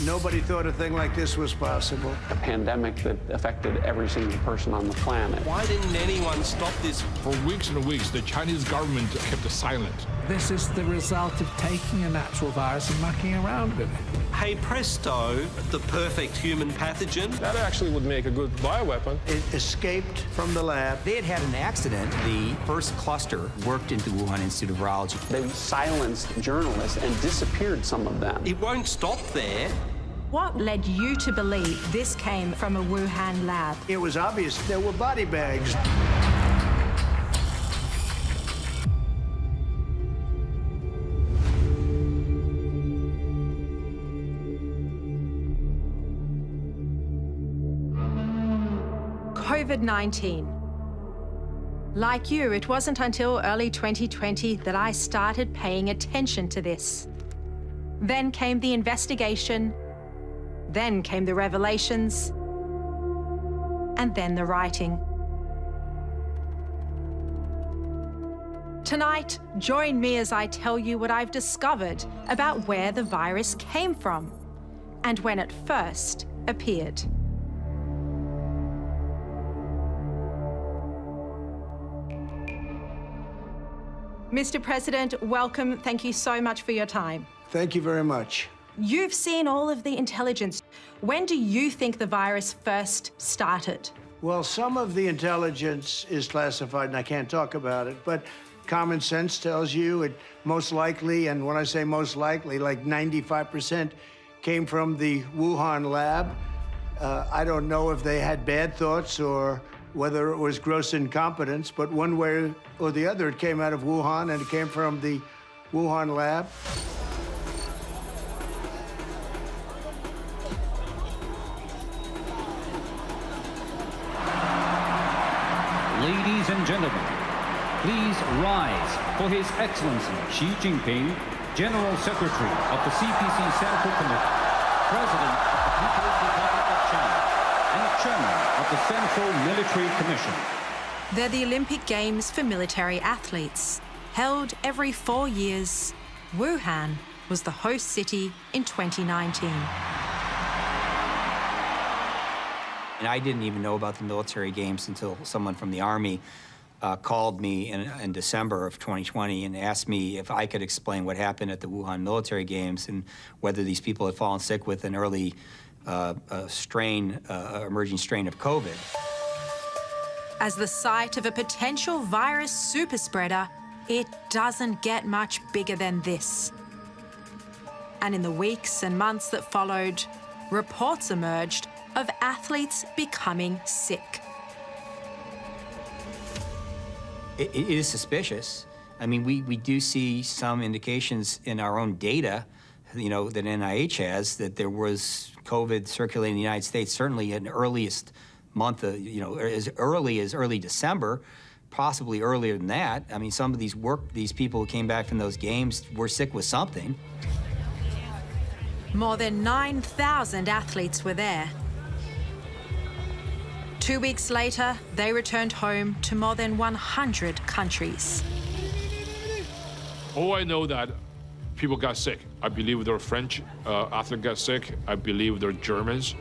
Nobody thought a thing like this was possible. A pandemic that affected every single person on the planet. Why didn't anyone stop this? For weeks and weeks, the Chinese government kept silent. This is the result of taking a natural virus and mucking around with it. Hey presto, the perfect human pathogen. That actually would make a good bioweapon. It escaped from the lab. They had an accident. The first cluster worked into the Wuhan Institute of Virology. They silenced journalists and disappeared some of them. It won't stop there. What led you to believe this came from a Wuhan lab? It was obvious there were body bags. COVID-19. Like you, it wasn't until early 2020 that I started paying attention to this. Then came the investigation, then came the revelations, and then the writing. Tonight, join me as I tell you what I've discovered about where the virus came from and when it first appeared. Mr. President, welcome. Thank you so much for your time. Thank you very much. You've seen all of the intelligence. When do you think the virus first started? Well, some of the intelligence is classified, and I can't talk about it, but common sense tells you it most likely, and when I say most likely, like 95% came from the Wuhan lab. I don't know if they had bad thoughts or whether it was gross incompetence, but one way or the other, it came out of Wuhan, and it came from the Wuhan lab. Ladies and gentlemen, please rise for His Excellency Xi Jinping, General Secretary of the CPC Central Committee, President of the People's Republic of China, and Chairman of the Central Military Commission. They're the Olympic Games for military athletes. Held every 4 years, Wuhan was the host city in 2019. And I didn't even know about the military games until someone from the Army called me in December of 2020 and asked me if I could explain what happened at the Wuhan military games and whether these people had fallen sick with an early emerging strain of COVID. As the site of a potential virus superspreader, it doesn't get much bigger than this. And in the weeks and months that followed, reports emerged of athletes becoming sick. It is suspicious. I mean, we do see some indications in our own data, you know, that NIH has, that there was COVID circulating in the United States, certainly in the earliest month of, you know, as early as early December, possibly earlier than that. I mean, some of these people who came back from those games were sick with something. More than 9,000 athletes were there. 2 weeks later, they returned home to more than 100 countries. Oh, I know that people got sick. I believe there were French athletes got sick. I believe there were Germans.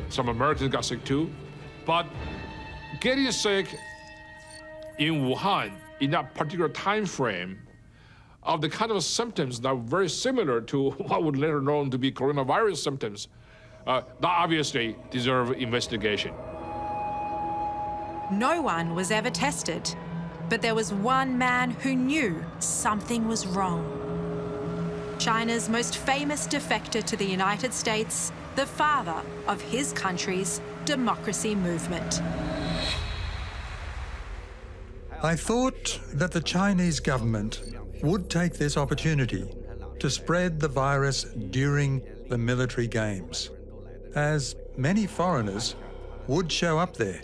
Some Americans got sick too. But getting sick in Wuhan in that particular time frame of the kind of symptoms that were very similar to what would later known to be coronavirus symptoms, that obviously deserve investigation. No one was ever tested, but there was one man who knew something was wrong. China's most famous defector to the United States, the father of his country's democracy movement. I thought that the Chinese government would take this opportunity to spread the virus during the military games, as many foreigners would show up there.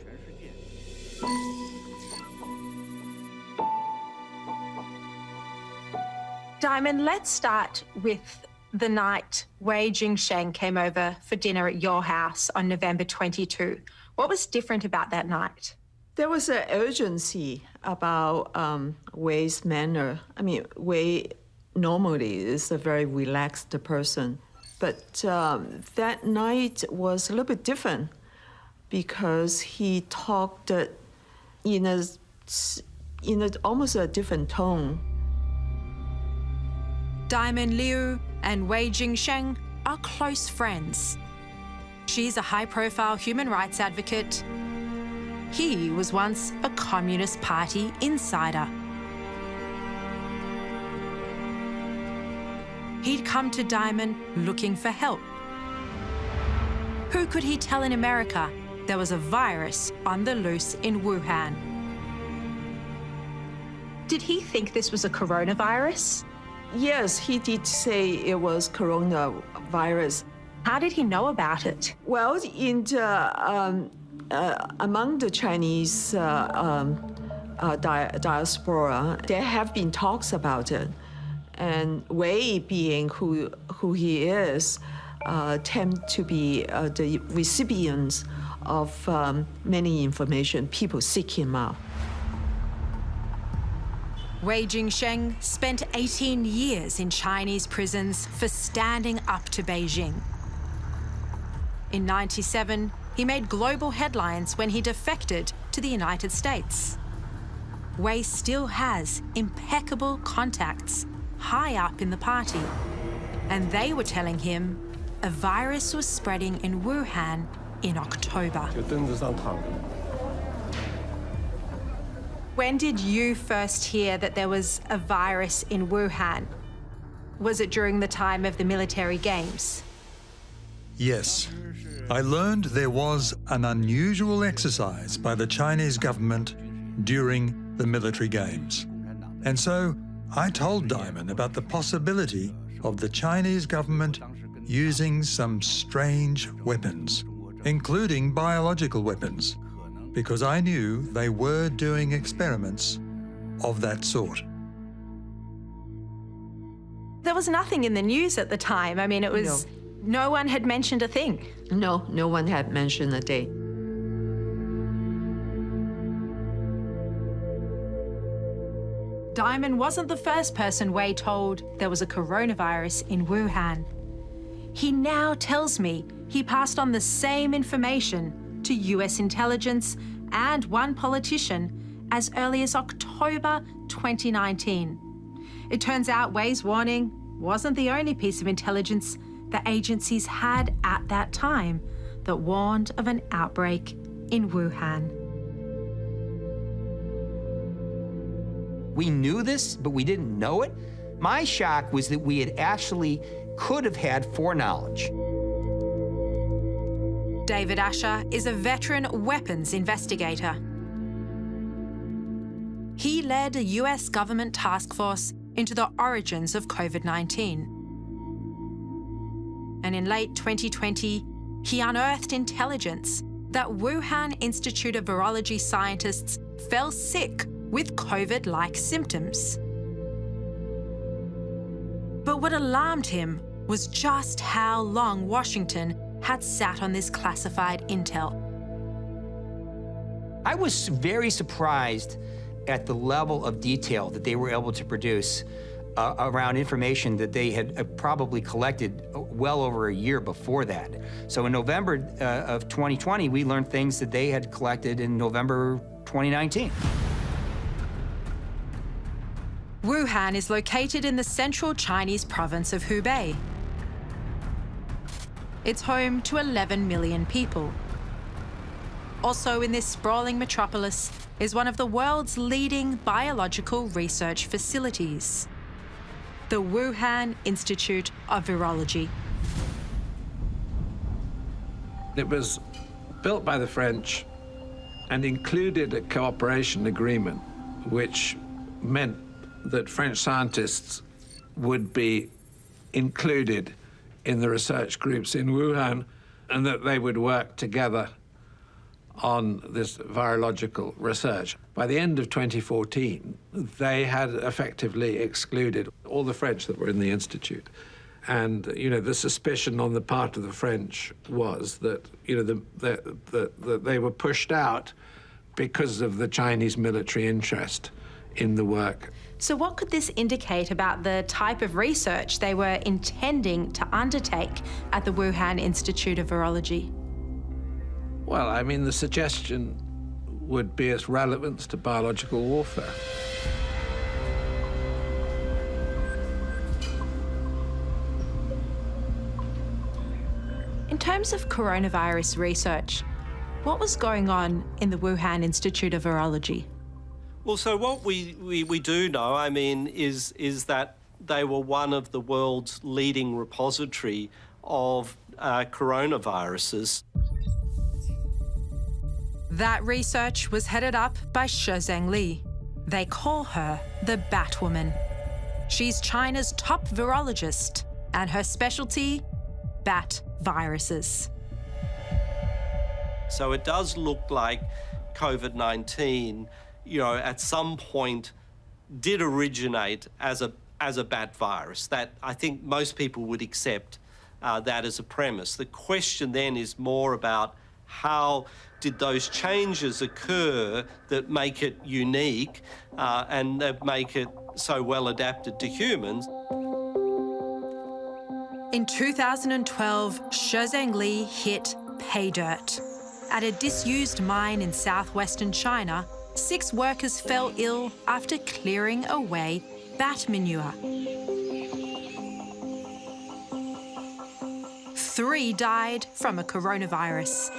Diamond, let's start with the night Wei Jingsheng came over for dinner at your house on November 22. What was different about that night? There was an urgency about Wei's manner. I mean, Wei normally is a very relaxed person. But that night was a little bit different because he talked in almost a different tone. Diamond Liu and Wei Jingsheng are close friends. She's a high-profile human rights advocate. He was once a Communist Party insider. He'd come to Diamond looking for help. Who could he tell in America there was a virus on the loose in Wuhan? Did he think this was a coronavirus? Yes, he did say it was coronavirus. How did he know about it? Well, among the Chinese diaspora, there have been talks about it. And Wei, being who he is, tend to be the recipients of many information. People seek him out. Wei Jingsheng spent 18 years in Chinese prisons for standing up to Beijing. In '97, he made global headlines when he defected to the United States. Wei still has impeccable contacts high up in the party, and they were telling him a virus was spreading in Wuhan in October. When did you first hear that there was a virus in Wuhan? Was it during the time of the military games? Yes. I learned there was an unusual exercise by the Chinese government during the military games. And so I told Diamond about the possibility of the Chinese government using some strange weapons, including biological weapons, because I knew they were doing experiments of that sort. There was nothing in the news at the time. I mean, it was... No one had mentioned a thing. No, no one had mentioned a date. Diamond wasn't the first person Wei told there was a coronavirus in Wuhan. He now tells me he passed on the same information to US intelligence and one politician as early as October 2019. It turns out Wei's warning wasn't the only piece of intelligence the agencies had at that time that warned of an outbreak in Wuhan. We knew this, but we didn't know it. My shock was that we had actually could have had foreknowledge. David Asher is a veteran weapons investigator. He led a US government task force into the origins of COVID-19. And in late 2020, he unearthed intelligence that Wuhan Institute of Virology scientists fell sick with COVID-like symptoms. But what alarmed him was just how long Washington had sat on this classified intel. I was very surprised at the level of detail that they were able to produce around information that they had probably collected well over a year before that. So in November of 2020, we learned things that they had collected in November 2019. Wuhan is located in the central Chinese province of Hubei. It's home to 11 million people. Also in this sprawling metropolis is one of the world's leading biological research facilities, the Wuhan Institute of Virology. It was built by the French and included a cooperation agreement, which meant that French scientists would be included in the research groups in Wuhan and that they would work together on this virological research. By the end of 2014, they had effectively excluded all the French that were in the Institute. And, the suspicion on the part of the French was that, that they were pushed out because of the Chinese military interest in the work. So what could this indicate about the type of research they were intending to undertake at the Wuhan Institute of Virology? Well, I mean, the suggestion would be its relevance to biological warfare. In terms of coronavirus research, what was going on in the Wuhan Institute of Virology? Well, so what we do know, I mean, is that they were one of the world's leading repository of coronaviruses. That research was headed up by Li. They call her the Batwoman. She's China's top virologist, and her specialty, bat viruses. So it does look like COVID-19, you know, at some point did originate as a bat virus. That I think most people would accept that as a premise. The question then is more about how did those changes occur that make it unique and that make it so well adapted to humans. In 2012, Li hit pay dirt. At a disused mine in southwestern China, 6 workers fell ill after clearing away bat manure. 3 died from a coronavirus.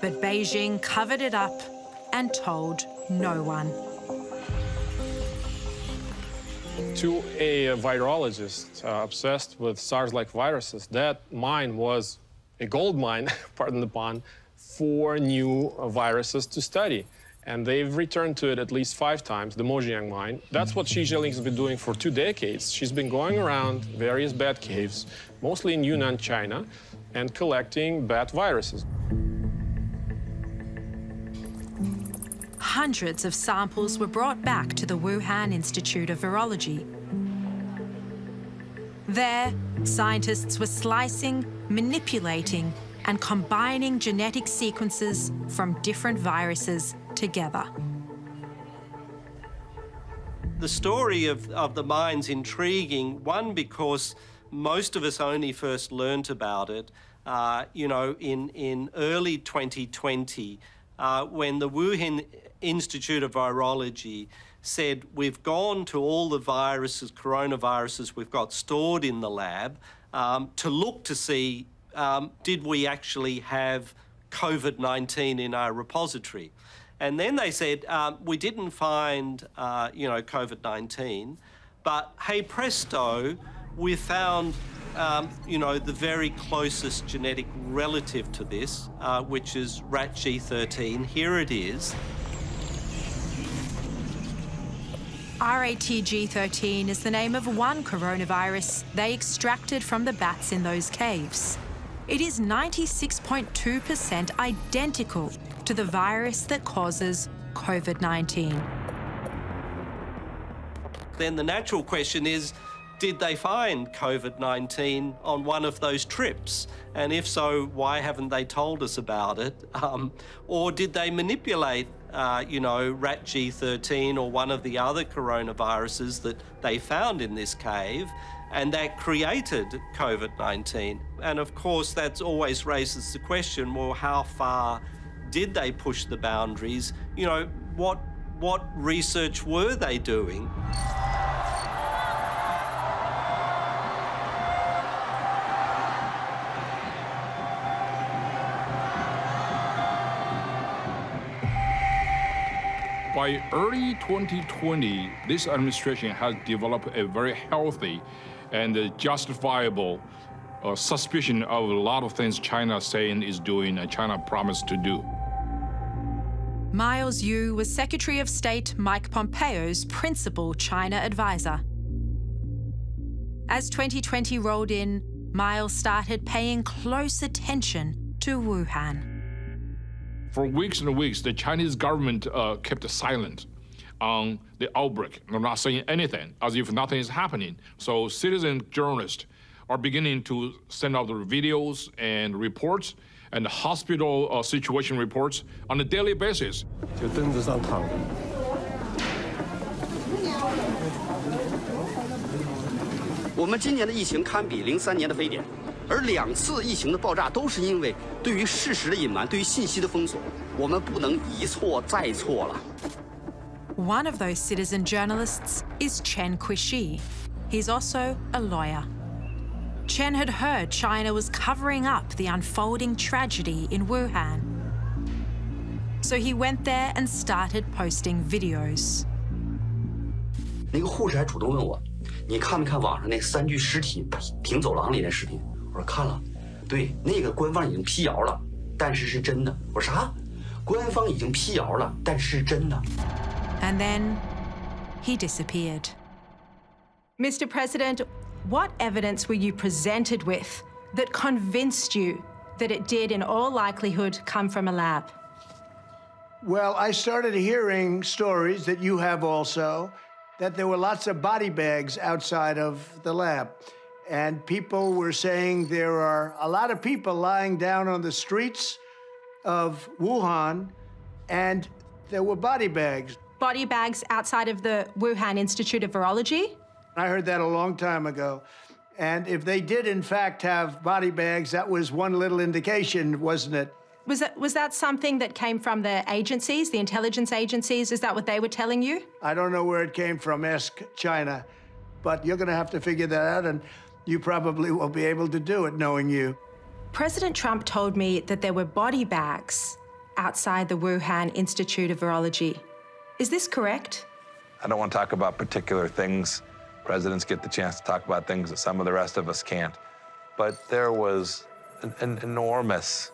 But Beijing covered it up and told no one. To a virologist obsessed with SARS-like viruses, that mine was a gold mine, pardon the pun, for new viruses to study. And they've returned to it at least 5 times, the Mojiang mine. That's what Xi Jinping has been doing for 2 decades. She's been going around various bat caves, mostly in Yunnan, China, and collecting bat viruses. Hundreds of samples were brought back to the Wuhan Institute of Virology. There, scientists were slicing, manipulating, and combining genetic sequences from different viruses together. The story of the mine's intriguing, one, because most of us only first learnt about it, you know, in early 2020, when the Wuhan Institute of Virology said, we've gone to all the viruses, coronaviruses we've got stored in the lab to look to see, did we actually have COVID-19 in our repository? And then they said, we didn't find, you know, COVID-19, but hey presto, we found, you know, the very closest genetic relative to this, which is rat G13. Here it is. RATG13 is the name of one coronavirus they extracted from the bats in those caves. It is 96.2% identical to the virus that causes COVID-19. Then the natural question is, did they find COVID-19 on one of those trips? And if so, why haven't they told us about it? Or did they manipulate, you know, rat G13 or one of the other coronaviruses that they found in this cave, and that created COVID-19? And of course, that always raises the question, well, how far did they push the boundaries? You know, what research were they doing? By early 2020, this administration has developed a very healthy and justifiable suspicion of a lot of things China is saying is doing and China promised to do. Miles Yu was Secretary of State Mike Pompeo's principal China advisor. As 2020 rolled in, Miles started paying close attention to Wuhan. For weeks and weeks, the Chinese government kept silent on the outbreak. They're not saying anything, as if nothing is happening. So citizen journalists are beginning to send out their videos and reports and hospital situation reports on a daily basis. 我们今年的疫情堪比03年的非典，而2次疫情的爆炸都是因为对于事实的隐瞒，对于信息的封锁。我们不能一错再错了。One of those citizen journalists is Chen Kuishi. He's also a lawyer. Chen had heard China was covering up the unfolding tragedy in Wuhan. So he went there and started posting videos. 那个护士还主动问我，你看没看网上那3具尸体停走廊里的视频？我说看了，对，那个官方已经辟谣了，但是是真的。我说啥？官方已经辟谣了，但是真的。And then he disappeared. Mr. President, what evidence were you presented with that convinced you that it did, in all likelihood, come from a lab? Well, I started hearing stories that you have also, that there were lots of body bags outside of the lab. And people were saying there are a lot of people lying down on the streets of Wuhan, and there were body bags. Body bags outside of the Wuhan Institute of Virology? I heard that a long time ago. And if they did, in fact, have body bags, that was one little indication, wasn't it? Was that something that came from the agencies, the intelligence agencies? Is that what they were telling you? I don't know where it came from. Ask China. But you're going to have to figure that out, and you probably won't be able to do it, knowing you. President Trump told me that there were body bags outside the Wuhan Institute of Virology. Is this correct? I don't want to talk about particular things. Presidents get the chance to talk about things that some of the rest of us can't. But there was an enormous,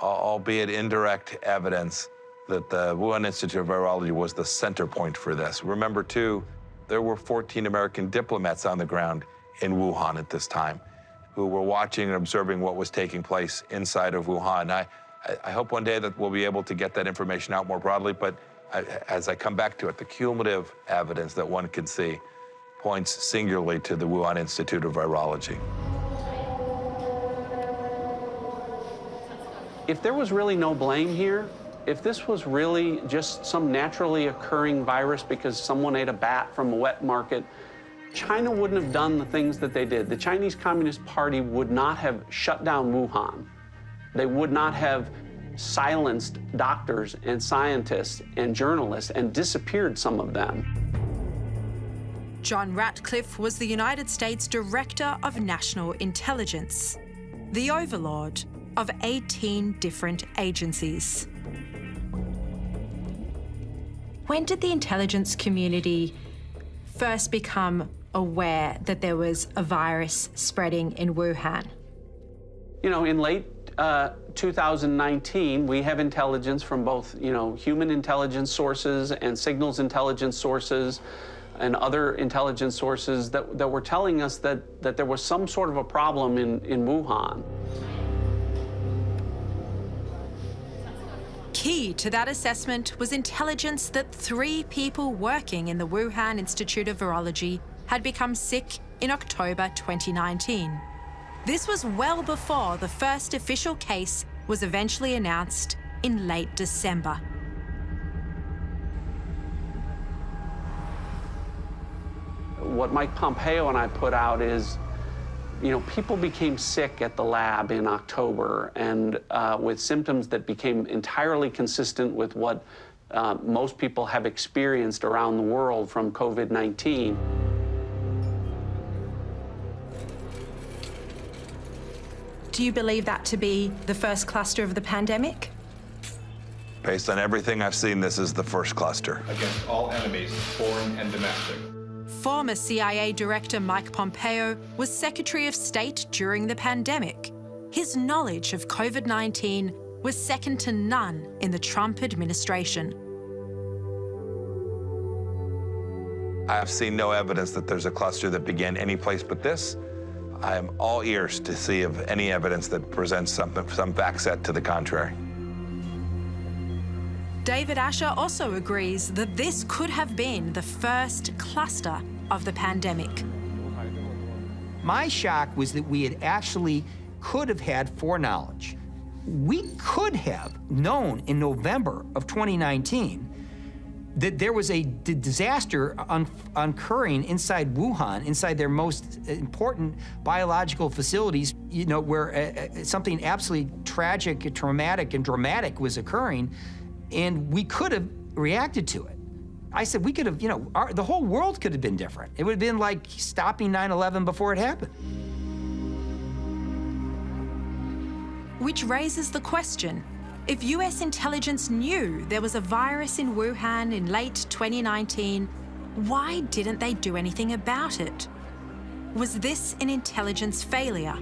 albeit indirect, evidence that the Wuhan Institute of Virology was the center point for this. Remember, too, there were 14 American diplomats on the ground in Wuhan at this time who were watching and observing what was taking place inside of Wuhan. I hope one day that we'll be able to get that information out more broadly, but as I come back to it, the cumulative evidence that one could see points singularly to the Wuhan Institute of Virology. If there was really no blame here, if this was really just some naturally occurring virus because someone ate a bat from a wet market, China wouldn't have done the things that they did. The Chinese Communist Party would not have shut down Wuhan. They would not have silenced doctors and scientists and journalists and disappeared some of them. John Ratcliffe was the United States Director of National Intelligence, the overlord of 18 different agencies. When did the intelligence community first become aware that there was a virus spreading in Wuhan? You know, in late 2019, we have intelligence from both, human intelligence sources and signals intelligence sources and other intelligence sources that were telling us that there was some sort of a problem in Wuhan. Key to that assessment was intelligence that 3 people working in the Wuhan Institute of Virology had become sick in October 2019. This was well before the first official case was eventually announced in late December. What Mike Pompeo and I put out is, people became sick at the lab in October and with symptoms that became entirely consistent with what most people have experienced around the world from COVID-19. Do you believe that to be the first cluster of the pandemic? Based on everything I've seen, this is the first cluster. Against all enemies, foreign and domestic. Former CIA Director Mike Pompeo was Secretary of State during the pandemic. His knowledge of COVID-19 was second to none in the Trump administration. I have seen no evidence that there's a cluster that began any place but this. I am all ears to see of any evidence that presents some fact set to the contrary. David Asher also agrees that this could have been the first cluster of the pandemic. My shock was that we had actually could have had foreknowledge. We could have known in November of 2019 that there was a disaster occurring inside Wuhan, inside their most important biological facilities, you know, where something absolutely tragic, traumatic, and dramatic was occurring, and we could have reacted to it. I said we could have, you know, the whole world could have been different. It would have been like stopping 9/11 before it happened. Which raises the question, if US intelligence knew there was a virus in Wuhan in late 2019, why didn't they do anything about it? Was this an intelligence failure?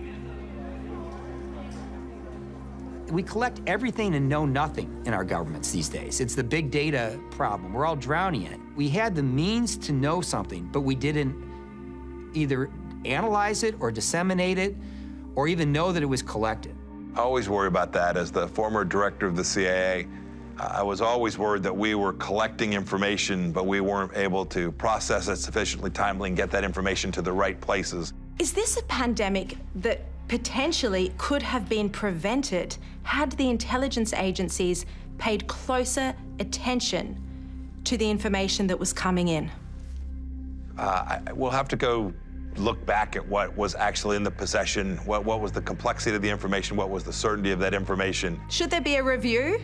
We collect everything and know nothing in our governments these days. It's the big data problem. We're all drowning in it. We had the means to know something, but we didn't either analyze it or disseminate it or even know that it was collected. I always worry about that. As the former director of the CIA, I was always worried that we were collecting information, but we weren't able to process it sufficiently timely and get that information to the right places. Is this a pandemic that potentially could have been prevented had the intelligence agencies paid closer attention to the information that was coming in? We'll have to go look back at what was actually in the possession, what was the complexity of the information, what was the certainty of that information. Should there be a review?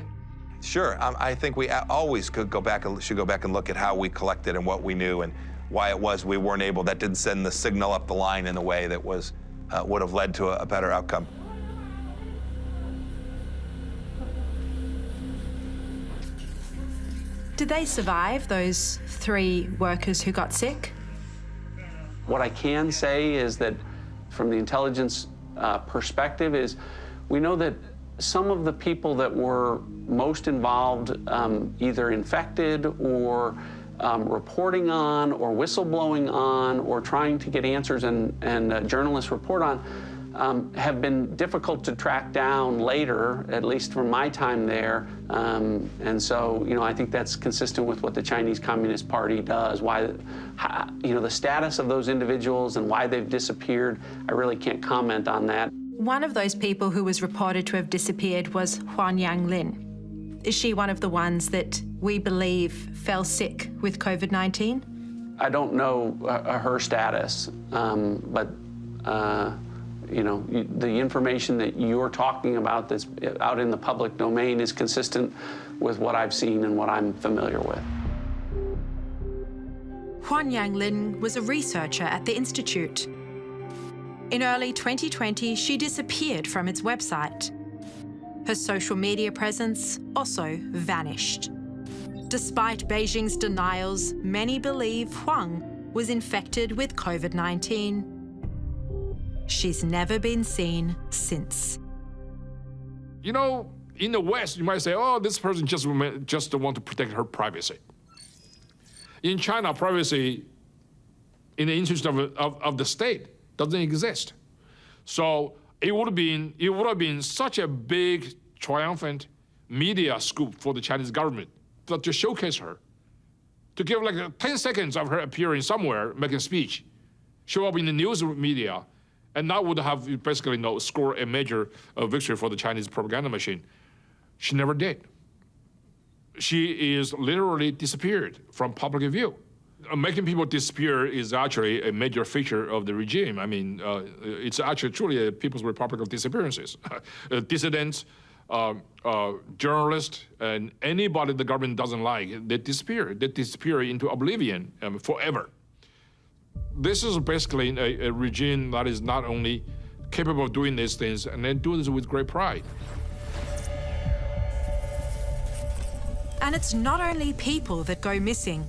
Sure, I think we always should go back and look at how we collected and what we knew and why it was we weren't able, that didn't send the signal up the line in a way that was, would have led to a better outcome. Did they survive, those 3 workers who got sick? What I can say is that from the intelligence perspective is we know that some of the people that were most involved, either infected or reporting on or whistleblowing on or trying to get answers and journalists report on, have been difficult to track down later, at least from my time there. And so, you know, I think that's consistent with what the Chinese Communist Party does. Why, you know, the status of those individuals and why they've disappeared, I really can't comment on that. One of those people who was reported to have disappeared was Huan Yanglin. Is she one of the ones that we believe fell sick with COVID-19? I don't know her status, but you know, the information that you're talking about that's out in the public domain is consistent with what I've seen and what I'm familiar with. Huan Yanglin was a researcher at the Institute. In early 2020, she disappeared from its website. Her social media presence also vanished. Despite Beijing's denials, many believe Huang was infected with COVID-19. She's never been seen since. You know, in the West, you might say, oh, this person just want to protect her privacy. In China, privacy in the interest of the state doesn't exist. So it would have been such a big, triumphant media scoop for the Chinese government to showcase her, to give like 10 seconds of her appearing somewhere, making a speech, show up in the news media, and that would have basically scored a major victory for the Chinese propaganda machine. She never did. She is literally disappeared from public view. Making people disappear is actually a major feature of the regime. I mean, it's actually truly a People's Republic of disappearances. Dissidents, journalists, and anybody the government doesn't like, they disappear. They disappear into oblivion forever. This is basically a regime that is not only capable of doing these things, and then do this with great pride. And it's not only people that go missing.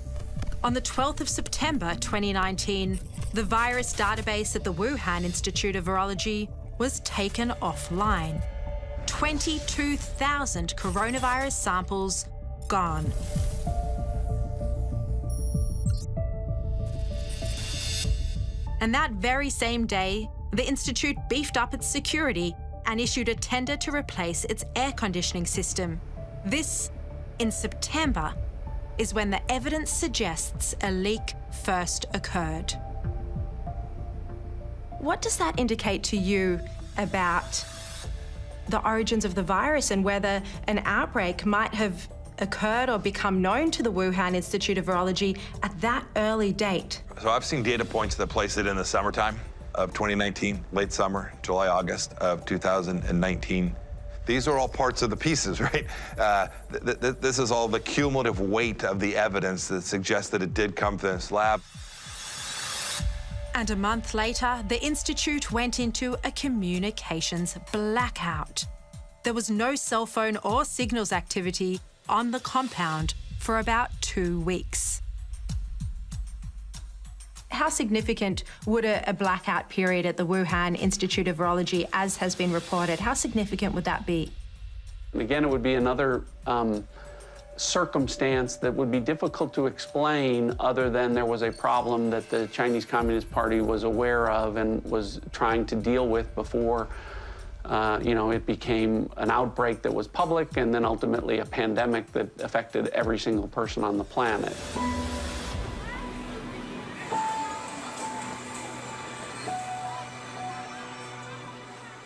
On the 12th of September 2019, the virus database at the Wuhan Institute of Virology was taken offline. 22,000 coronavirus samples gone. And that very same day, the Institute beefed up its security and issued a tender to replace its air conditioning system. This, in September, is when the evidence suggests a leak first occurred. What does that indicate to you about the origins of the virus and whether an outbreak might have occurred or become known to the Wuhan Institute of Virology at that early date? So I've seen data points that place it in the summertime of 2019, late summer, July, August of 2019. These are all parts of the pieces, right? This is all the cumulative weight of the evidence that suggests that it did come from this lab. And a month later, the Institute went into a communications blackout. There was no cell phone or signals activity on the compound for about 2 weeks. How significant would a blackout period at the Wuhan Institute of Virology, as has been reported, how significant would that be? Again, it would be another circumstance that would be difficult to explain other than there was a problem that the Chinese Communist Party was aware of and was trying to deal with before it became an outbreak that was public and then ultimately a pandemic that affected every single person on the planet.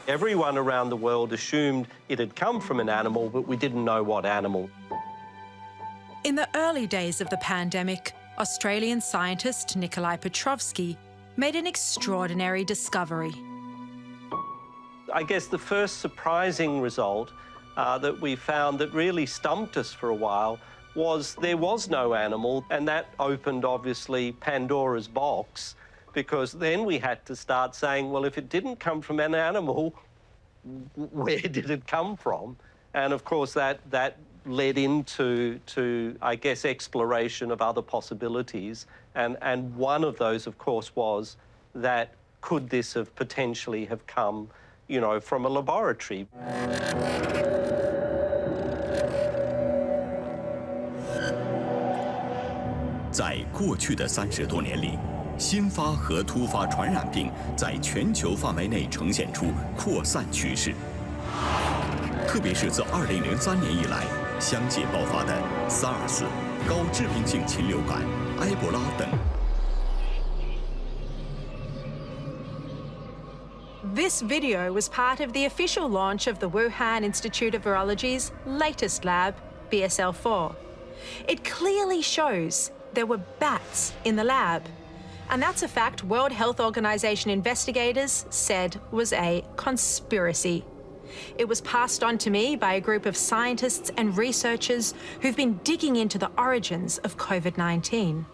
Everyone around the world assumed it had come from an animal, but we didn't know what animal. In the early days of the pandemic, Australian scientist Nikolai Petrovsky made an extraordinary discovery. I guess the first surprising result that we found that really stumped us for a while was there was no animal, and that opened, obviously, Pandora's box, because then we had to start saying, well, if it didn't come from an animal, where did it come from? And, of course, that led into, I guess, exploration of other possibilities. And one of those, of course, was that could this have potentially have come, from a laboratory? 在过去的30多年里，新发和突发传染病在全球范围内呈现出扩散趋势。特别是自2003年以来，相继爆发的 SARS、高致病性禽流感、埃博拉等。 This video was part of the official launch of the Wuhan Institute of Virology's latest lab, BSL-4. It clearly shows there were bats in the lab. And that's a fact World Health Organization investigators said was a conspiracy. It was passed on to me by a group of scientists and researchers who've been digging into the origins of COVID-19.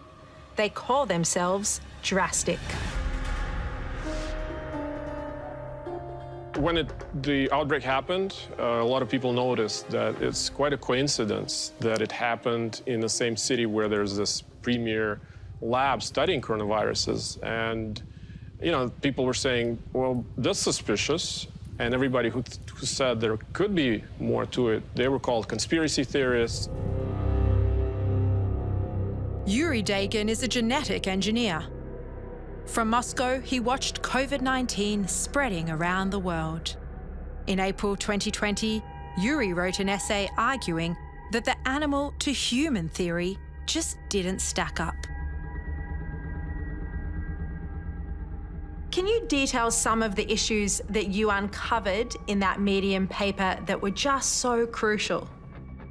They call themselves Drastic. When the outbreak happened, a lot of people noticed that it's quite a coincidence that it happened in the same city where there's this premier lab studying coronaviruses. And, people were saying, well, that's suspicious. And everybody who said there could be more to it, they were called conspiracy theorists. Yuri Dagan is a genetic engineer. From Moscow, he watched COVID-19 spreading around the world. In April 2020, Yuri wrote an essay arguing that the animal-to-human theory just didn't stack up. Can you detail some of the issues that you uncovered in that Medium paper that were just so crucial?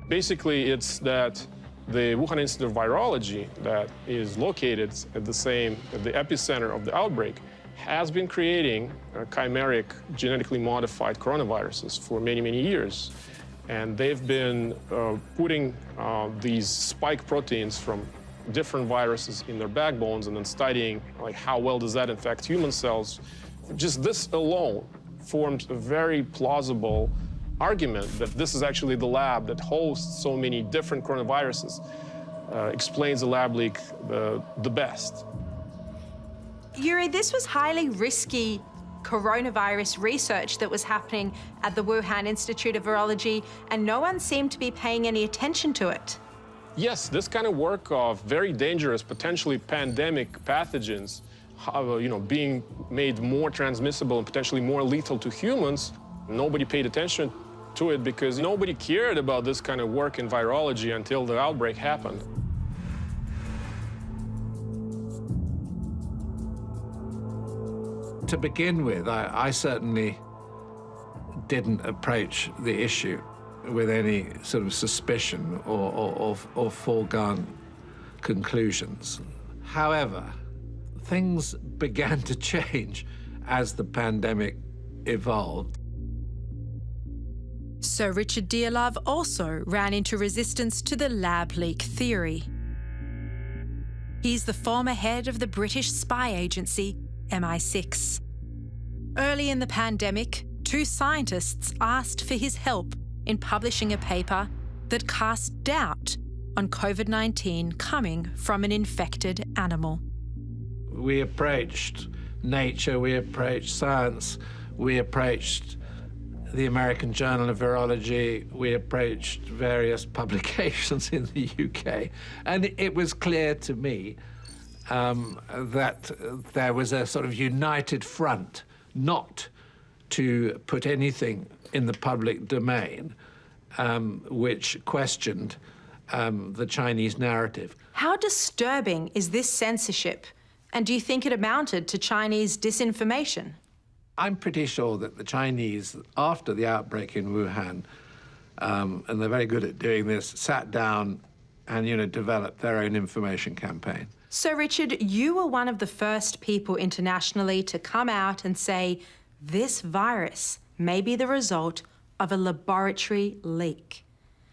Basically, it's that the Wuhan Institute of Virology, that is located at the epicenter of the outbreak, has been creating chimeric, genetically modified coronaviruses for many, many years. And they've been putting these spike proteins from different viruses in their backbones and then studying how well does that infect human cells. Just this alone formed a very plausible argument that this is actually the lab that hosts so many different coronaviruses, explains the lab leak the best. Yuri, this was highly risky coronavirus research that was happening at the Wuhan Institute of Virology, and no one seemed to be paying any attention to it. Yes, this kind of work of very dangerous, potentially pandemic pathogens, being made more transmissible and potentially more lethal to humans, nobody paid attention to it because nobody cared about this kind of work in virology until the outbreak happened. To begin with, I certainly didn't approach the issue with any sort of suspicion or foregone conclusions. However, things began to change as the pandemic evolved. So Richard Dearlove also ran into resistance to the lab leak theory. He's the former head of the British spy agency, MI6. Early in the pandemic, 2 scientists asked for his help in publishing a paper that cast doubt on COVID-19 coming from an infected animal. We approached Nature, we approached Science, we approached the American Journal of Virology, we approached various publications in the UK, and it was clear to me that there was a sort of united front not to put anything in the public domain which questioned the Chinese narrative. How disturbing is this censorship? And do you think it amounted to Chinese disinformation? I'm pretty sure that the Chinese, after the outbreak in Wuhan, and they're very good at doing this, sat down and, developed their own information campaign. So, Richard, you were one of the first people internationally to come out and say this virus may be the result of a laboratory leak.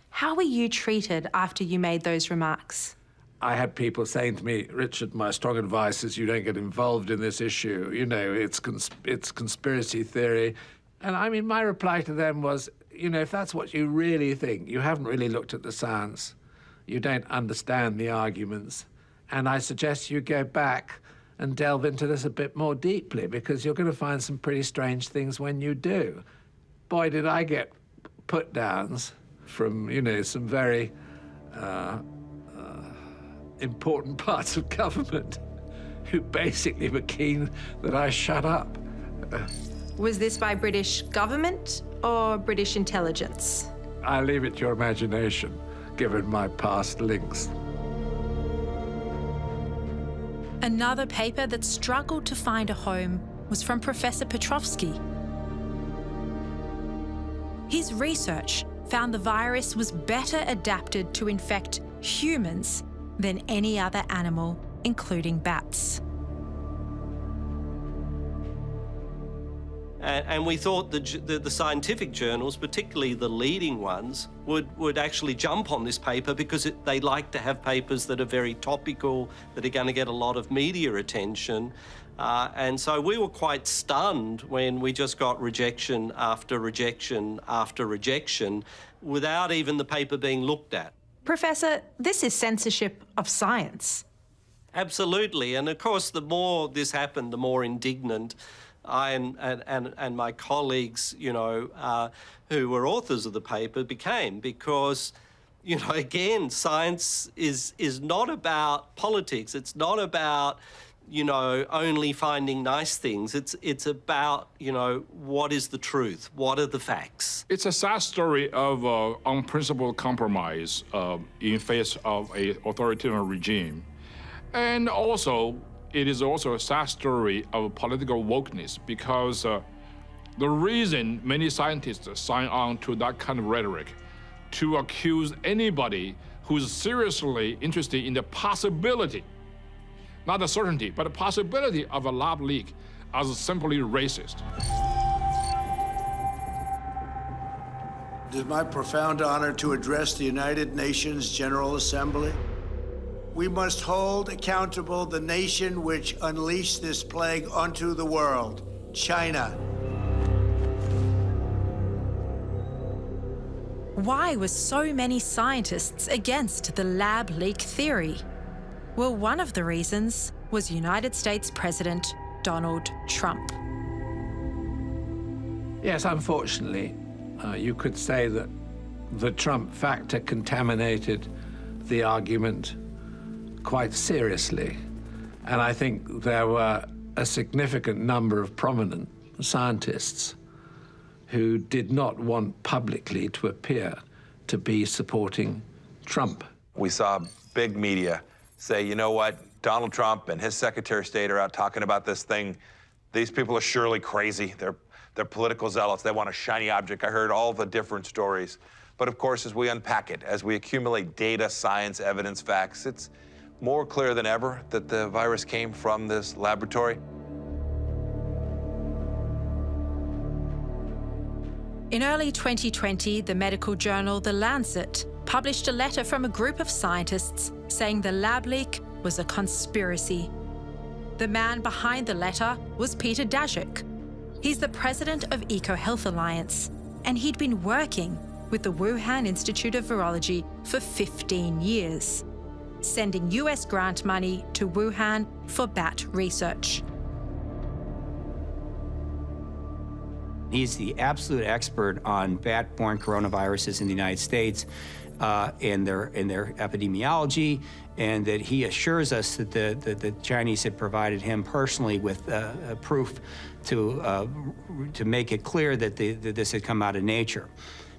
How were you treated after you made those remarks? I had people saying to me, Richard, my strong advice is you don't get involved in this issue. It's conspiracy theory. And I mean, my reply to them was, if that's what you really think, you haven't really looked at the science. You don't understand the arguments. And I suggest you go back and delve into this a bit more deeply, because you're going to find some pretty strange things when you do. Boy, did I get put-downs from, some very important parts of government who basically were keen that I shut up. Was this by British government or British intelligence? I leave it to your imagination, given my past links. Another paper that struggled to find a home was from Professor Petrovsky. His research found the virus was better adapted to infect humans than any other animal, including bats. And we thought the scientific journals, particularly the leading ones, would actually jump on this paper because they like to have papers that are very topical, that are going to get a lot of media attention. And so we were quite stunned when we just got rejection after rejection after rejection without even the paper being looked at. Professor, this is censorship of science. Absolutely. And of course, the more this happened, the more indignant I and my colleagues, who were authors of the paper became, because, again, science is not about politics. It's not about, only finding nice things. It's about, what is the truth? What are the facts? It's a sad story of unprincipled compromise in face of an authoritarian regime. And also, it is also a sad story of political wokeness, because the reason many scientists sign on to that kind of rhetoric, to accuse anybody who's seriously interested in the possibility, not the certainty, but the possibility of a lab leak, as simply racist. It is my profound honor to address the United Nations General Assembly. We must hold accountable the nation which unleashed this plague onto the world, China. Why were so many scientists against the lab leak theory? Well, one of the reasons was United States President Donald Trump. Yes, unfortunately, you could say that the Trump factor contaminated the argument quite seriously. And I think there were a significant number of prominent scientists who did not want publicly to appear to be supporting Trump. We saw big media say, you know what, Donald Trump and his Secretary of State are out talking about this thing. These people are surely crazy. They're political zealots. They want a shiny object. I heard all the different stories. But of course, as we unpack it, as we accumulate data, science, evidence, facts, it's more clear than ever that the virus came from this laboratory. In early 2020, the medical journal The Lancet published a letter from a group of scientists saying the lab leak was a conspiracy. The man behind the letter was Peter Daszak. He's the president of EcoHealth Alliance, and he'd been working with the Wuhan Institute of Virology for 15 years, sending US grant money to Wuhan for bat research. He's the absolute expert on bat-borne coronaviruses in the United States and their epidemiology, and that he assures us that the Chinese had provided him personally with proof to make it clear that this had come out of nature.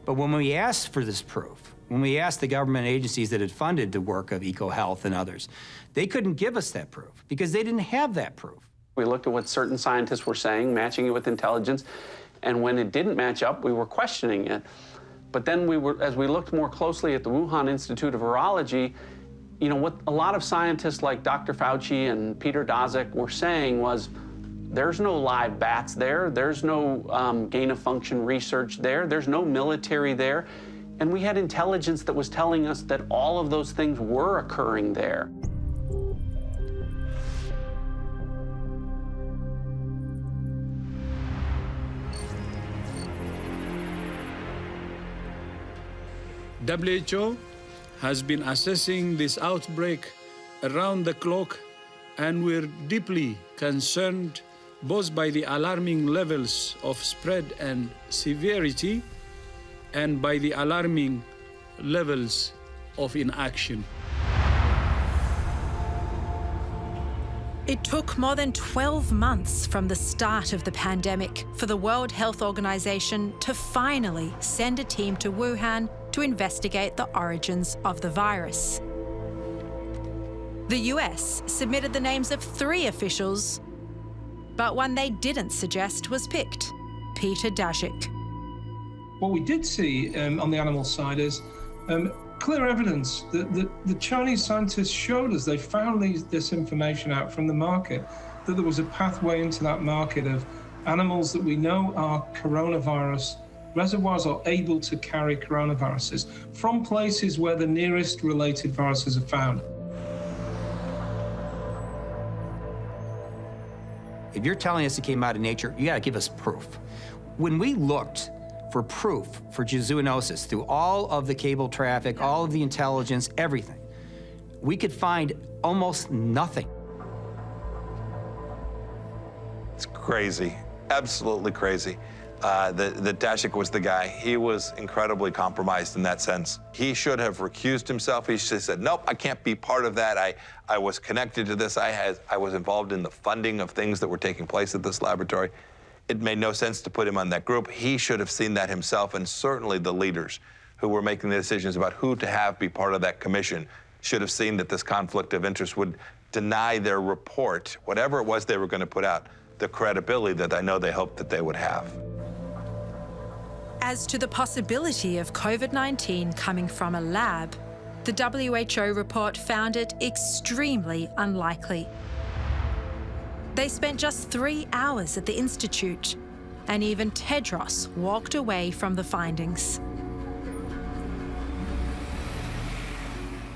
But when we asked for this proof, when we asked the government agencies that had funded the work of EcoHealth and others, they couldn't give us that proof because they didn't have that proof. We looked at what certain scientists were saying, matching it with intelligence, and when it didn't match up, we were questioning it. But then as we looked more closely at the Wuhan Institute of Virology, you know, what a lot of scientists like Dr. Fauci and Peter Daszak were saying was, there's no live bats there, there's no gain-of-function research there, there's no military there, and we had intelligence that was telling us that all of those things were occurring there. WHO has been assessing this outbreak around the clock, and we're deeply concerned both by the alarming levels of spread and severity and by the alarming levels of inaction. It took more than 12 months from the start of the pandemic for the World Health Organization to finally send a team to Wuhan to investigate the origins of the virus. The US submitted the names of 3 officials, but one they didn't suggest was picked, Peter Daszak. What we did see on the animal side is clear evidence that the Chinese scientists showed us. They found this information out from the market, that there was a pathway into that market of animals that we know are coronavirus reservoirs, are able to carry coronaviruses from places where the nearest related viruses are found. If you're telling us it came out of nature, you gotta give us proof. When we looked for proof for zoonosis through all of the cable traffic, all of the intelligence, everything, we could find almost nothing. It's crazy, absolutely crazy. That Daszak was the guy. He was incredibly compromised in that sense. He should have recused himself. He should have said, nope, I can't be part of that. I was connected to this. I was involved in the funding of things that were taking place at this laboratory. It made no sense to put him on that group. He should have seen that himself, and certainly the leaders who were making the decisions about who to have be part of that commission should have seen that this conflict of interest would deny their report, whatever it was they were going to put out, the credibility that I know they hoped that they would have. As to the possibility of COVID-19 coming from a lab, the WHO report found it extremely unlikely. They spent just 3 hours at the Institute, and even Tedros walked away from the findings.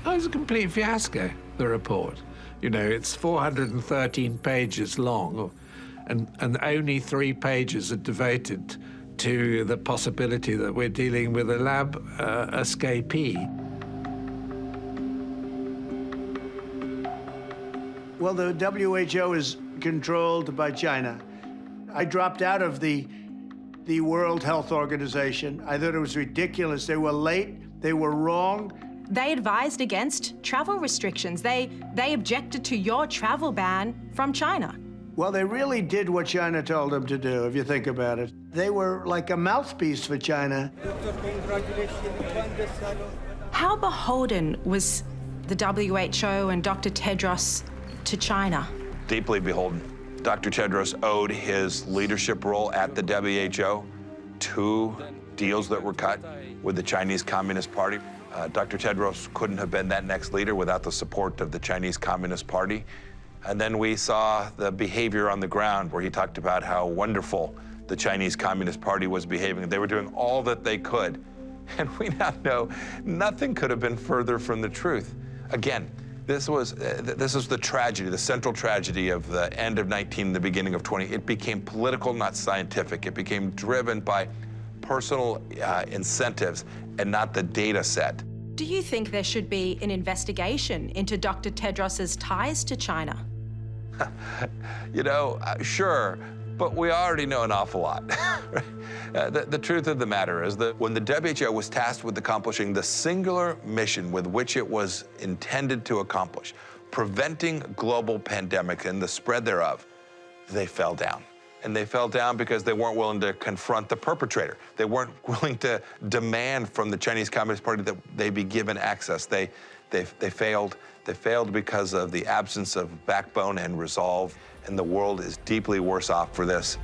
Oh, it's a complete fiasco, the report. You know, it's 413 pages long, and only 3 pages are devoted to the possibility that we're dealing with a lab escapee. Well, the WHO is controlled by China. I dropped out of the World Health Organization. I thought it was ridiculous. They were late, they were wrong. They advised against travel restrictions. They objected to your travel ban from China. Well, they really did what China told them to do, if you think about it. They were like a mouthpiece for China. How beholden was the WHO and Dr. Tedros to China? Deeply beholden. Dr. Tedros owed his leadership role at the WHO to deals that were cut with the Chinese Communist Party. Dr. Tedros couldn't have been that next leader without the support of the Chinese Communist Party. And then we saw the behavior on the ground where he talked about how wonderful the Chinese Communist Party was behaving. They were doing all that they could. And we now know nothing could have been further from the truth. Again, this was the tragedy, the central tragedy of the end of 19, the beginning of 20. It became political, not scientific. It became driven by personal incentives and not the data set. Do you think there should be an investigation into Dr. Tedros's ties to China? You know, sure, but we already know an awful lot. The truth of the matter is that when the WHO was tasked with accomplishing the singular mission with which it was intended to accomplish, preventing global pandemic and the spread thereof, they fell down. And they fell down because they weren't willing to confront the perpetrator. They weren't willing to demand from the Chinese Communist Party that they be given access. They failed. They failed because of the absence of backbone and resolve, and the world is deeply worse off for this.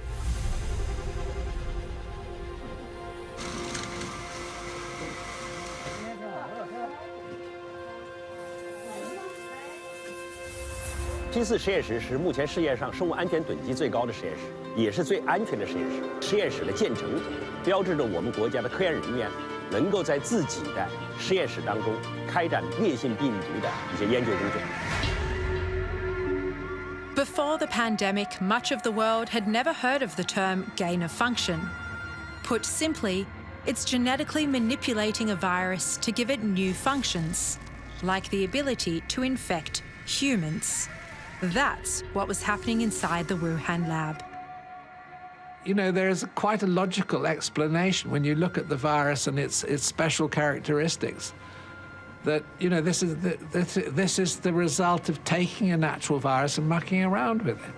P4实验室是目前世界上生物安全等级最高的实验室，也是最安全的实验室。实验室的建成，标志着我们国家的科研人员能够在自己的实验室当中开展烈性病毒的一些研究工作。Before the pandemic, much of the world had never heard of the term gain of function. Put simply, it's genetically manipulating a virus to give it new functions, like the ability to infect humans. That's what was happening inside the Wuhan lab. You know, there's quite a logical explanation when you look at the virus and its special characteristics. That, you know, this is the result of taking a natural virus and mucking around with it.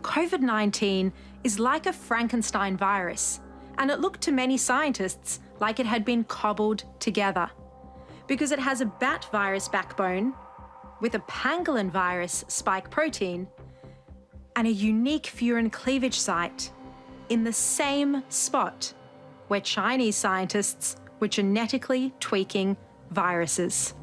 COVID-19 is like a Frankenstein virus, and it looked to many scientists like it had been cobbled together, because it has a bat virus backbone with a pangolin virus spike protein and a unique furin cleavage site in the same spot where Chinese scientists were genetically tweaking viruses.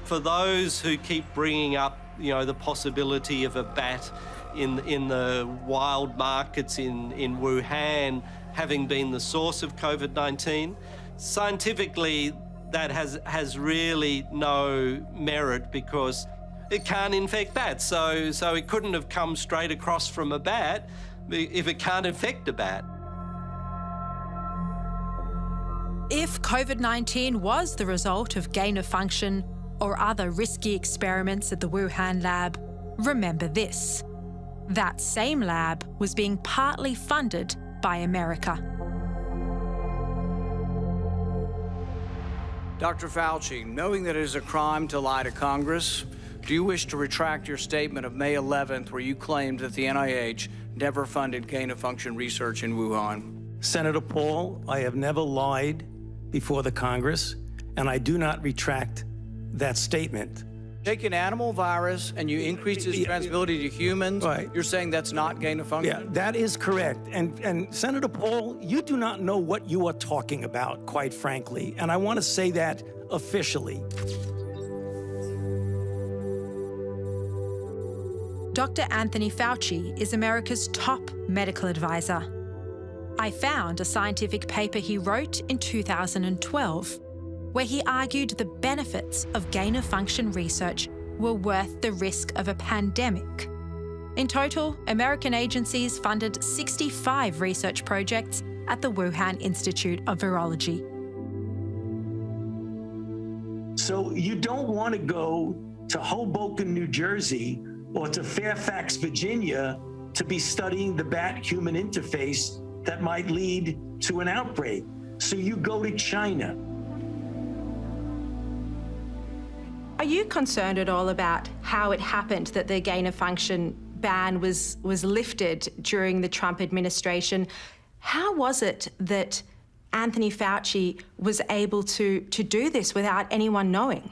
For those who keep bringing up, you know, the possibility of a bat in the wild markets in Wuhan having been the source of COVID-19, scientifically that has really no merit because it can't infect bats. So it couldn't have come straight across from a bat if it can't infect a bat. If COVID-19 was the result of gain of function or other risky experiments at the Wuhan lab, remember this: that same lab was being partly funded by America. Dr. Fauci, knowing that it is a crime to lie to Congress, do you wish to retract your statement of May 11th where you claimed that the NIH never funded gain-of-function research in Wuhan? Senator Paul, I have never lied before the Congress, and I do not retract that statement. Take an animal virus and you increase its transmissibility to humans, right. You're saying that's not gain-of-function? Yeah, that is correct. And Senator Paul, you do not know what you are talking about, quite frankly, and I want to say that officially. Dr. Anthony Fauci is America's top medical advisor. I found a scientific paper he wrote in 2012 where he argued the benefits of gain-of-function research were worth the risk of a pandemic. In total, American agencies funded 65 research projects at the Wuhan Institute of Virology. So you don't want to go to Hoboken, New Jersey, or to Fairfax, Virginia, to be studying the bat-human interface that might lead to an outbreak. So you go to China. Are you concerned at all about how it happened that the gain-of-function ban was lifted during the Trump administration? How was it that Anthony Fauci was able to do this without anyone knowing?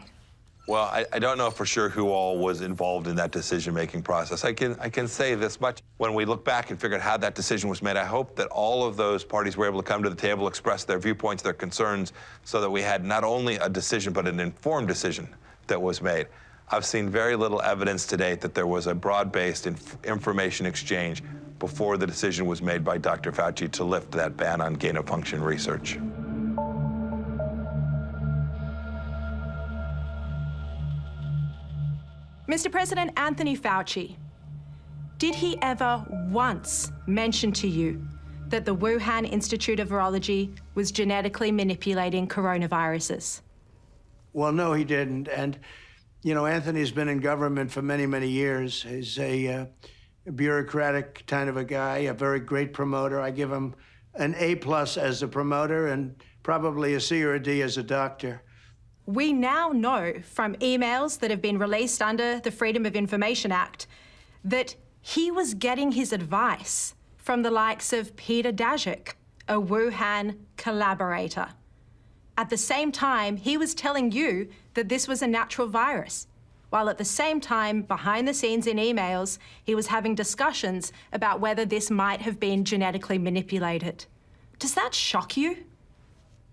Well, I don't know for sure who all was involved in that decision-making process. I can say this much. When we look back and figure out how that decision was made, I hope that all of those parties were able to come to the table, express their viewpoints, their concerns, so that we had not only a decision, but an informed decision that was made. I've seen very little evidence to date that there was a broad-based information exchange before the decision was made by Dr. Fauci to lift that ban on gain-of-function research. Mr. President, Anthony Fauci, did he ever once mention to you that the Wuhan Institute of Virology was genetically manipulating coronaviruses? Well, no, he didn't. And, you know, Anthony's been in government for many, many years. He's a bureaucratic kind of a guy, a very great promoter. I give him an A+ as a promoter and probably a C or a D as a doctor. We now know from emails that have been released under the Freedom of Information Act that he was getting his advice from the likes of Peter Daszak, a Wuhan collaborator. At the same time, he was telling you that this was a natural virus, while at the same time, behind the scenes in emails, he was having discussions about whether this might have been genetically manipulated. Does that shock you?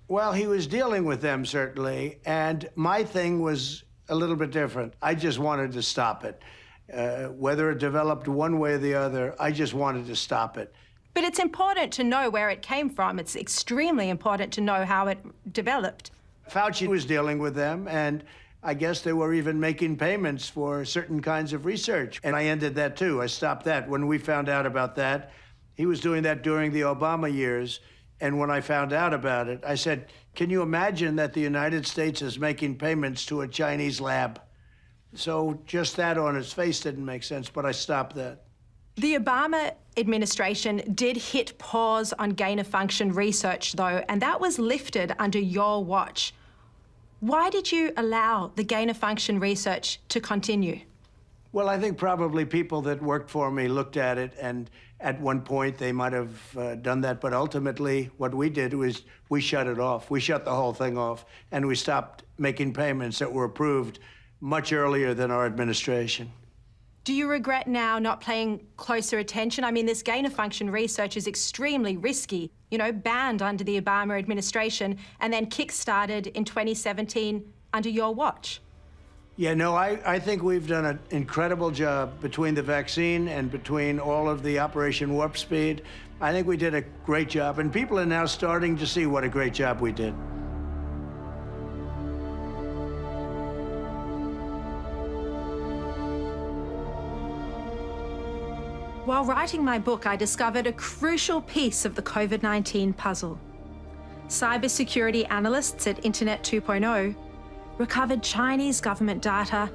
Well, he was dealing with them, certainly, and my thing was a little bit different. I just wanted to stop it. Whether it developed one way or the other, I just wanted to stop it. But it's important to know where it came from. It's extremely important to know how it developed. Fauci was dealing with them, and I guess they were even making payments for certain kinds of research. And I ended that, too. I stopped that. When we found out about that, he was doing that during the Obama years. And when I found out about it, I said, can you imagine that the United States is making payments to a Chinese lab? So just that on its face didn't make sense, but I stopped that. The Obama administration did hit pause on gain-of-function research, though, and that was lifted under your watch. Why did you allow the gain-of-function research to continue? Well, I think probably people that worked for me looked at it, and at one point they might have done that, but ultimately what we did was we shut it off. We shut the whole thing off, and we stopped making payments that were approved much earlier than our administration. Do you regret now not paying closer attention? I mean, this gain-of-function research is extremely risky, you know, banned under the Obama administration and then kick-started in 2017 under your watch. Yeah, no, I think we've done an incredible job between the vaccine and between all of the Operation Warp Speed. I think we did a great job, and people are now starting to see what a great job we did. While writing my book, I discovered a crucial piece of the COVID-19 puzzle. Cybersecurity analysts at Internet 2.0 recovered Chinese government data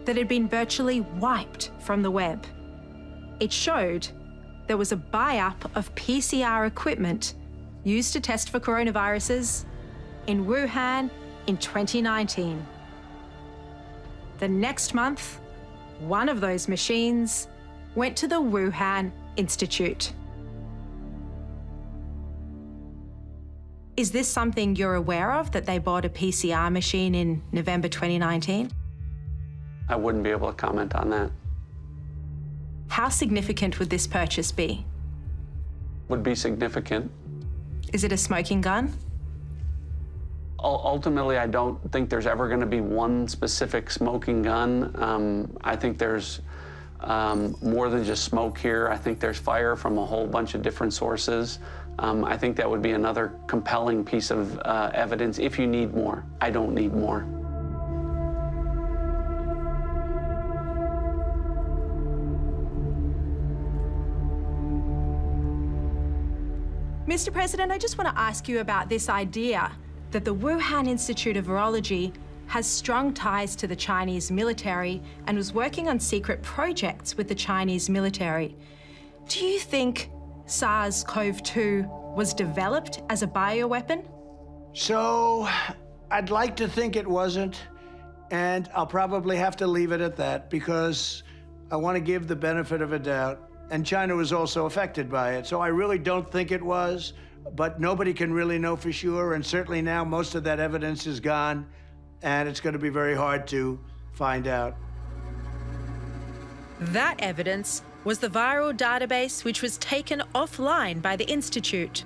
that had been virtually wiped from the web. It showed there was a buy-up of PCR equipment used to test for coronaviruses in Wuhan in 2019. The next month, one of those machines went to the Wuhan Institute. Is this something you're aware of, that they bought a PCR machine in November 2019? I wouldn't be able to comment on that. How significant would this purchase be? Would be significant. Is it a smoking gun? Ultimately, I don't think there's ever going to be one specific smoking gun. I think there's more than just smoke here. I think there's fire from a whole bunch of different sources. I think that would be another compelling piece of evidence if you need more. I don't need more. Mr. President, I just want to ask you about this idea that the Wuhan Institute of Virology has strong ties to the Chinese military and was working on secret projects with the Chinese military. Do you think SARS-CoV-2 was developed as a bioweapon? So, I'd like to think it wasn't, and I'll probably have to leave it at that because I want to give the benefit of a doubt. and China was also affected by it. So I really don't think it was, but nobody can really know for sure, and certainly now most of that evidence is gone, and it's going to be very hard to find out. That evidence was the viral database which was taken offline by the Institute.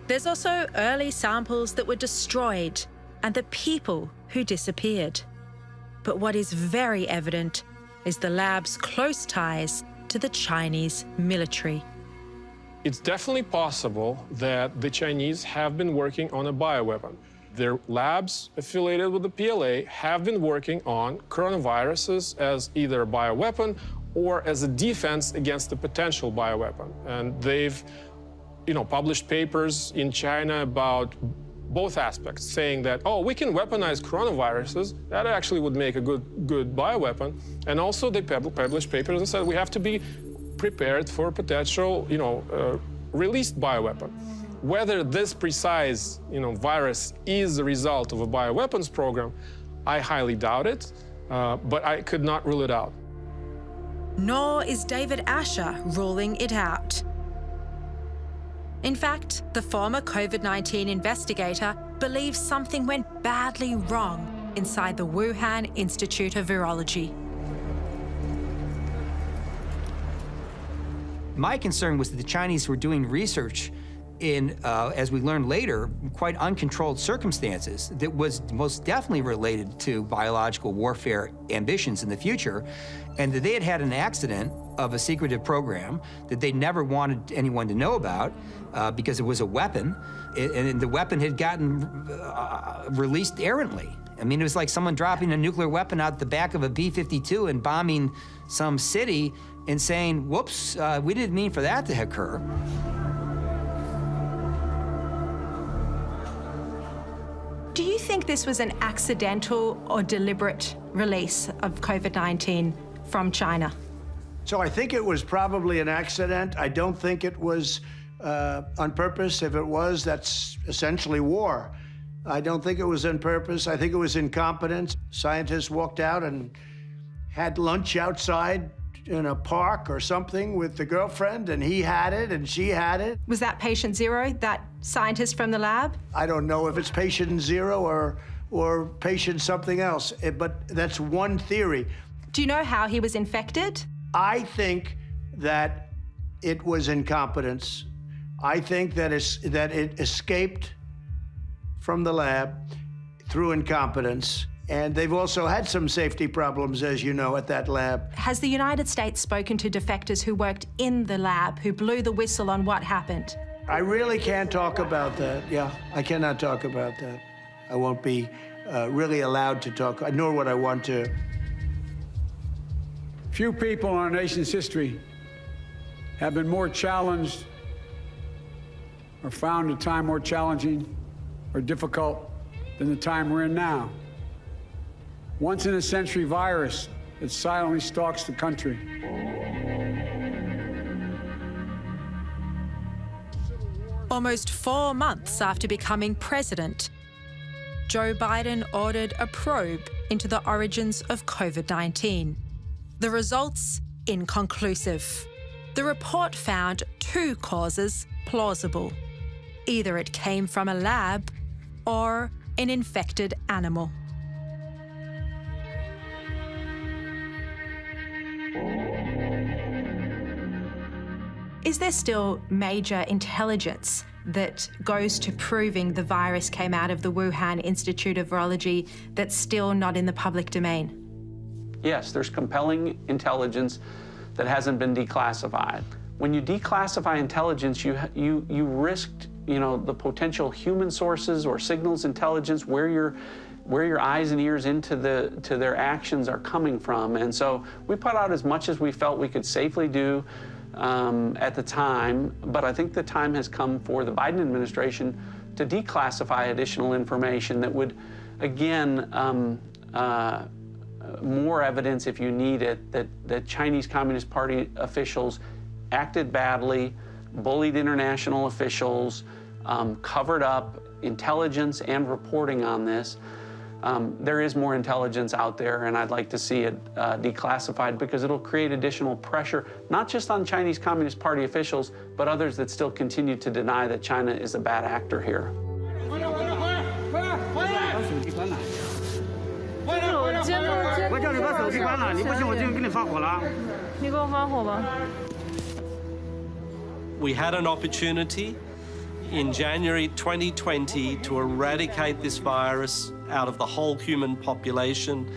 There's also early samples that were destroyed and the people who disappeared. But what is very evident is the lab's close ties to the Chinese military. It's definitely possible that the Chinese have been working on a bioweapon. Their labs affiliated with the PLA have been working on coronaviruses as either a bioweapon or as a defense against a potential bioweapon. And they've, published papers in China about both aspects, saying that, oh, we can weaponize coronaviruses. That actually would make a good bioweapon. And also they published papers that said we have to be prepared for potential, released bioweapon. Whether this precise, virus is the result of a bioweapons program, I highly doubt it, but I could not rule it out. Nor is David Asher ruling it out. In fact, the former COVID-19 investigator believes something went badly wrong inside the Wuhan Institute of Virology. My concern was that the Chinese were doing research in, as we learned later, quite uncontrolled circumstances that was most definitely related to biological warfare ambitions in the future, and that they had had an accident of a secretive program that they never wanted anyone to know about because it was a weapon, and the weapon had gotten released errantly. I mean, it was like someone dropping a nuclear weapon out the back of a B-52 and bombing some city and saying, whoops, we didn't mean for that to occur. Do you think this was an accidental or deliberate release of COVID-19 from China? So I think it was probably an accident. I don't think it was on purpose. If it was, that's essentially war. I don't think it was on purpose. I think it was incompetence. Scientists walked out and had lunch outside in a park or something with the girlfriend, and he had it and she had it. Was that patient zero, that scientist from the lab? I don't know if it's patient zero or patient something else, but that's one theory. Do you know how he was infected? I think that it was incompetence. I think that it escaped from the lab through incompetence. And they've also had some safety problems, as you know, at that lab. Has the United States spoken to defectors who worked in the lab, who blew the whistle on what happened? I really can't talk about that. Yeah, I cannot talk about that. I won't be really allowed to talk, nor would I want to. Few people in our nation's history have been more challenged or found a time more challenging or difficult than the time we're in now. Once-in-a-century virus that silently stalks the country. Almost 4 months after becoming president, Joe Biden ordered a probe into the origins of COVID-19. The results inconclusive. The report found 2 causes plausible. Either it came from a lab or an infected animal. Is there still major intelligence that goes to proving the virus came out of the Wuhan Institute of Virology that's still not in the public domain? Yes, there's compelling intelligence that hasn't been declassified. When you declassify intelligence, you risked, the potential human sources or signals intelligence, where your eyes and ears to their actions are coming from. And so we put out as much as we felt we could safely do at the time, but I think the time has come for the Biden administration to declassify additional information that would, again, more evidence if you need it, that Chinese Communist Party officials acted badly, bullied international officials, covered up intelligence and reporting on this. there is more intelligence out there, and I'd like to see it declassified because it'll create additional pressure, not just on Chinese Communist Party officials, but others that still continue to deny that China is a bad actor here. We had an opportunity in January 2020 to eradicate this virus out of the whole human population,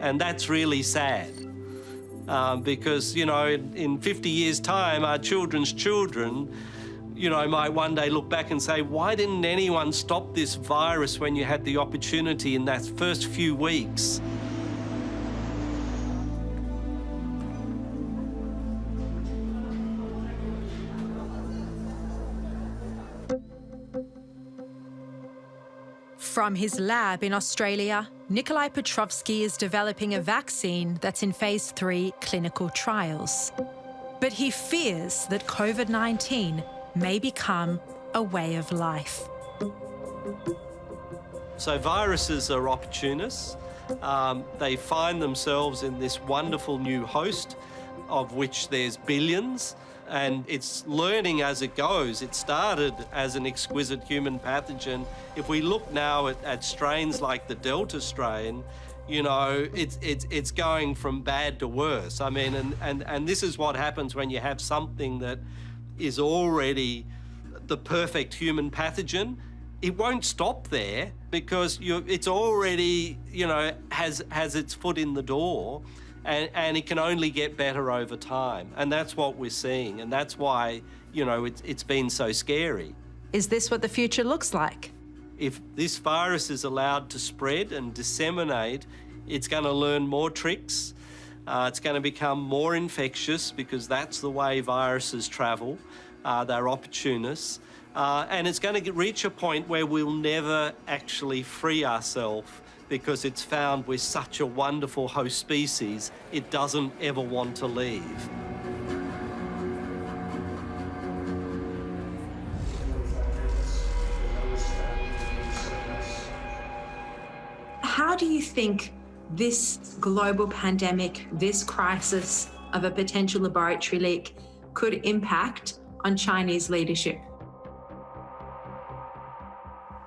and that's really sad. Because, you know, in 50 years' time, our children's children, you know, might one day look back and say, why didn't anyone stop this virus when you had the opportunity in that first few weeks? From his lab in Australia, Nikolai Petrovsky is developing a vaccine that's in phase 3 clinical trials. But he fears that COVID-19 may become a way of life. So viruses are opportunists. They find themselves in this wonderful new host, of which there's billions, and it's learning as it goes. It started as an exquisite human pathogen. If we look now at strains like the Delta strain, you know, it's going from bad to worse. I mean, and this is what happens when you have something that is already the perfect human pathogen. It won't stop there because it's already, you know, has its foot in the door. And it can only get better over time. And that's what we're seeing. And that's why, you know, it's been so scary. Is this what the future looks like? If this virus is allowed to spread and disseminate, it's going to learn more tricks. It's going to become more infectious because that's the way viruses travel. They're opportunists. And it's going to reach a point where we'll never actually free ourselves because it's found we're such a wonderful host species, it doesn't ever want to leave. How do you think this global pandemic, this crisis of a potential laboratory leak could impact on Chinese leadership?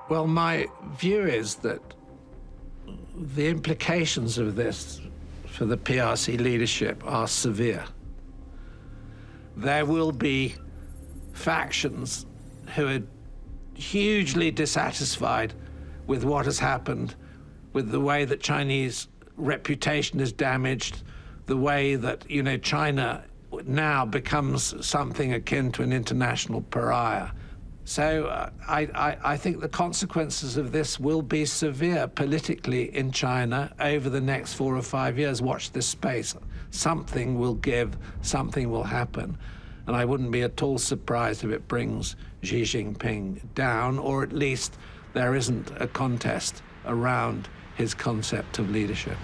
Well, my view is that the implications of this for the PRC leadership are severe. There will be factions who are hugely dissatisfied with what has happened, with the way that Chinese reputation is damaged, the way that, you know, China now becomes something akin to an international pariah. So I think the consequences of this will be severe politically in China over the next 4 or 5 years. Watch this space. Something will give, something will happen. And I wouldn't be at all surprised if it brings Xi Jinping down, or at least there isn't a contest around his concept of leadership.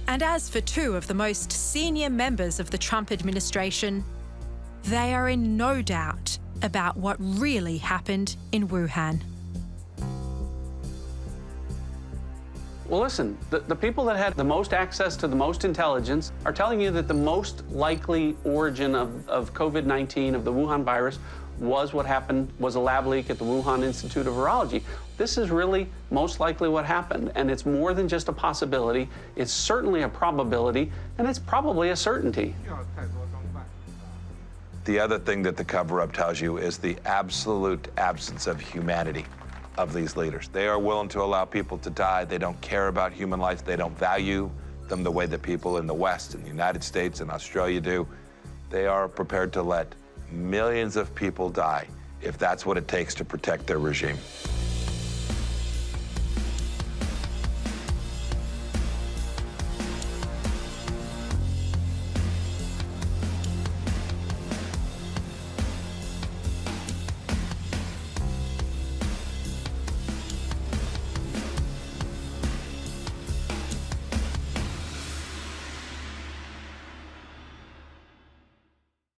And as for two of the most senior members of the Trump administration, they are in no doubt about what really happened in Wuhan. Well, listen, the people that had the most access to the most intelligence are telling you that the most likely origin of COVID-19, of the Wuhan virus, was what happened, was a lab leak at the Wuhan Institute of Virology. This is really most likely what happened, and it's more than just a possibility. It's certainly a probability, and it's probably a certainty. The other thing that the cover-up tells you is the absolute absence of humanity of these leaders. They are willing to allow people to die. They don't care about human life. They don't value them the way that people in the West, in the United States, and Australia do. They are prepared to let millions of people die if that's what it takes to protect their regime.